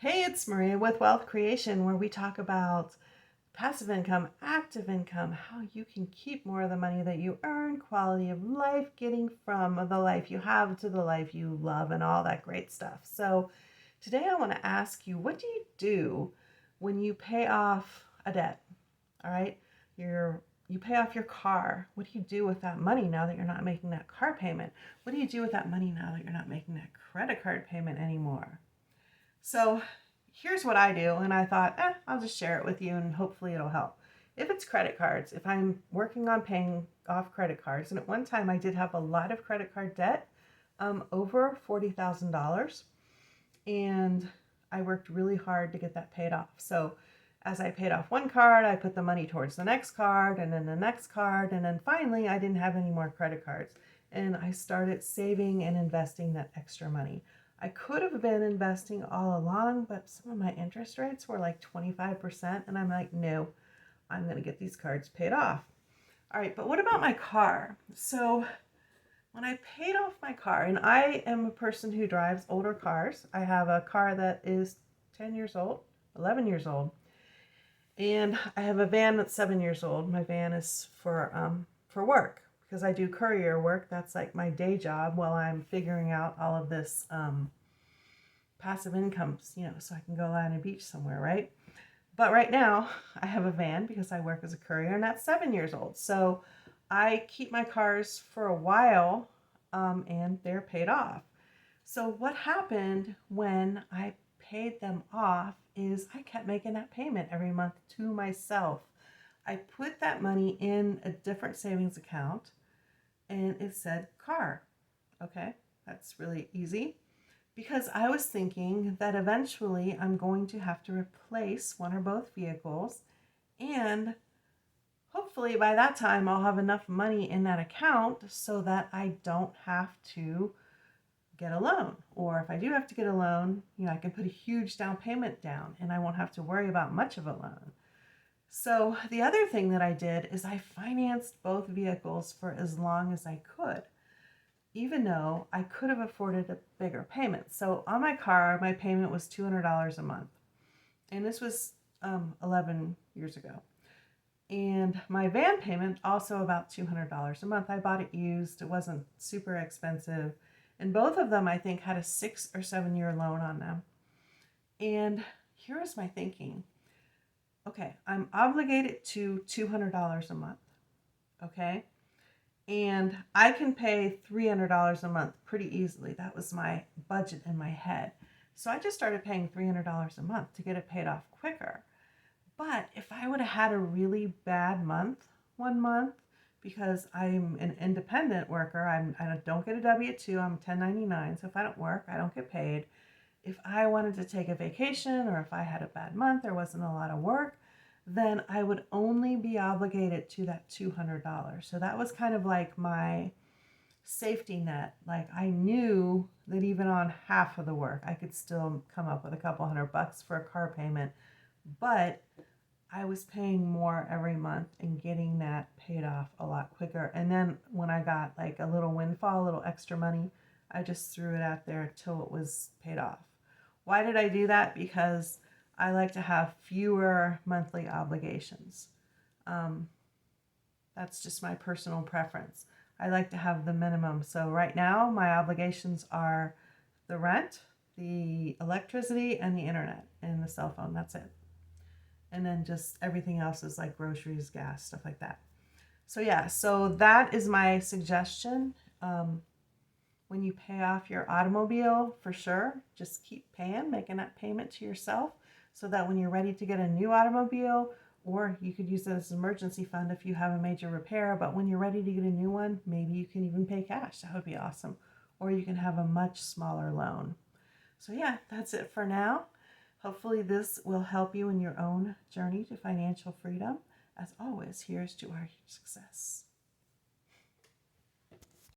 Hey, it's Maria with Wealth Creation, where we talk about passive income, active income, how you can keep more of the money that you earn, quality of life, getting from the life you have to the life you love, and all that great stuff. So, today I want to ask you, what do you do when you pay off a debt? All right, you pay off your car. What do you do with that money now that you're not making that car payment? What do you do with that money now that you're not making that credit card payment anymore? So here's what I do, and I thought, I'll just share it with you and hopefully it'll help. If it's credit cards, if I'm working on paying off credit cards, and at one time I did have a lot of credit card debt, over $40,000, and I worked really hard to get that paid off. So as I paid off one card, I put the money towards the next card and then the next card, and then finally I didn't have any more credit cards. And I started saving and investing that extra money. I could have been investing all along, but some of my interest rates were like 25%, and I'm like, no, I'm going to get these cards paid off. All right, but what about my car? So when I paid off my car, and I am a person who drives older cars. I have a car that is 10 years old, 11 years old, and I have a van that's 7 years old. My van is for work because I do courier work. That's like my day job while I'm figuring out all of this passive incomes, so I can go out on a beach somewhere, right? But right now I have a van because I work as a courier, and that's 7 years old. So I keep my cars for a while, and they're paid off. So what happened when I paid them off is I kept making that payment every month to myself. I put that money in a different savings account, and it said car. Okay, that's really easy because I was thinking that eventually I'm going to have to replace one or both vehicles, and hopefully by that time I'll have enough money in that account so that I don't have to get a loan. Or if I do have to get a loan, I can put a huge down payment down and I won't have to worry about much of a loan. So the other thing that I did is I financed both vehicles for as long as I could, even though I could have afforded a bigger payment. So on my car, my payment was $200 a month. And this was 11 years ago. And my van payment also about $200 a month. I bought it used. It wasn't super expensive. And both of them, I think, had a 6 or 7 year loan on them. And here was my thinking. Okay, I'm obligated to $200 a month. Okay. And I can pay $300 a month pretty easily. That was my budget in my head. So I just started paying $300 a month to get it paid off quicker. But if I would have had a really bad month, one month, because I'm an independent worker, I don't get a W-2, I'm 1099, so if I don't work, I don't get paid. If I wanted to take a vacation or if I had a bad month, there wasn't a lot of work, then I would only be obligated to that $200. So that was kind of like my safety net. Like I knew that even on half of the work, I could still come up with a couple $100 for a car payment. But I was paying more every month and getting that paid off a lot quicker. And then when I got like a little windfall, a little extra money, I just threw it out there till it was paid off. Why did I do that? Because I like to have fewer monthly obligations. Um, that's just my personal preference. I like to have the minimum. So right now, my obligations are the rent, the electricity, and the internet, and the cell phone. That's it. And then just everything else is like groceries, gas, stuff like that. So yeah, so that is my suggestion. When you pay off your automobile, for sure, just keep paying, making that payment to yourself so that when you're ready to get a new automobile, or you could use it as an emergency fund if you have a major repair, but when you're ready to get a new one, maybe you can even pay cash. That would be awesome. Or you can have a much smaller loan. So yeah, that's it for now. Hopefully this will help you in your own journey to financial freedom. As always, here's to our success.